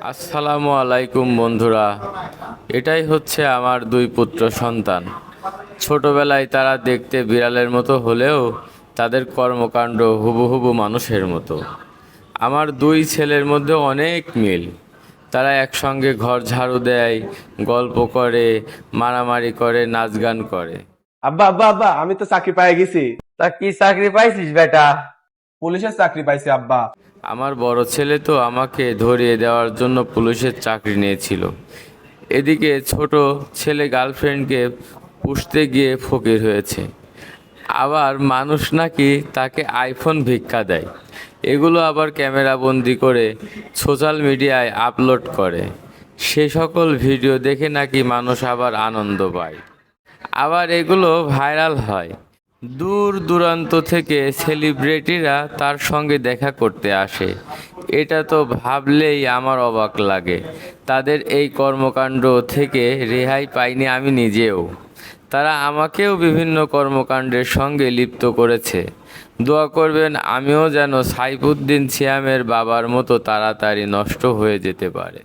আসসালামু আলাইকুম বন্ধুরা। এটাই হচ্ছে আমার দুই পুত্র সন্তান। ছোটবেলায় তারা দেখতে বিড়ালের মতো হলেও তাদের কর্মকাণ্ড হুবহু মানুষের মতো। আমার দুই ছেলের মধ্যে অনেক মিল। তারা একসঙ্গে ঘর ঝাড়ু দেয়, গল্প করে, মারামারি করে, নাচ গান করে। আব্বা আব্বা আব্বা, আমি তো চাকরি পেয়ে গেছি। তা কি চাকরি পাইছিস বেটা? পুলিশের চাকরি পাইছি আব্বা। আমার বড় ছেলে তো আমাকে ধরিয়ে দেওয়ার জন্য পুলিশের চাকরি নিয়েছিল। এদিকে ছোট ছেলে গার্লফ্রেন্ডকে পুষতে গিয়ে ফকির হয়েছে। আবার মানুষ নাকি তাকে আইফোন ভিক্ষা দেয়। এগুলো আবার ক্যামেরা বন্দি করে সোশ্যাল মিডিয়ায় আপলোড করে। সে সকল ভিডিও দেখে নাকি মানুষ আবার আনন্দ পায়। আবার এগুলো ভাইরাল হয়। দূর দূরান্ত থেকে সেলিব্রিটিরা তার সঙ্গে দেখা করতে আসে। এটা তো ভাবলেই আমার অবাক লাগে। তাদের এই কর্মকাণ্ড থেকে রেহাই পাইনি আমি নিজেও। তারা আমাকেও বিভিন্ন কর্মকাণ্ডের সঙ্গে লিপ্ত করেছে। দোয়া করবেন আমিও যেন সাইফুদ্দিন সিয়ামের বাবার মতো তাড়াতাড়ি নষ্ট হয়ে যেতে পারে।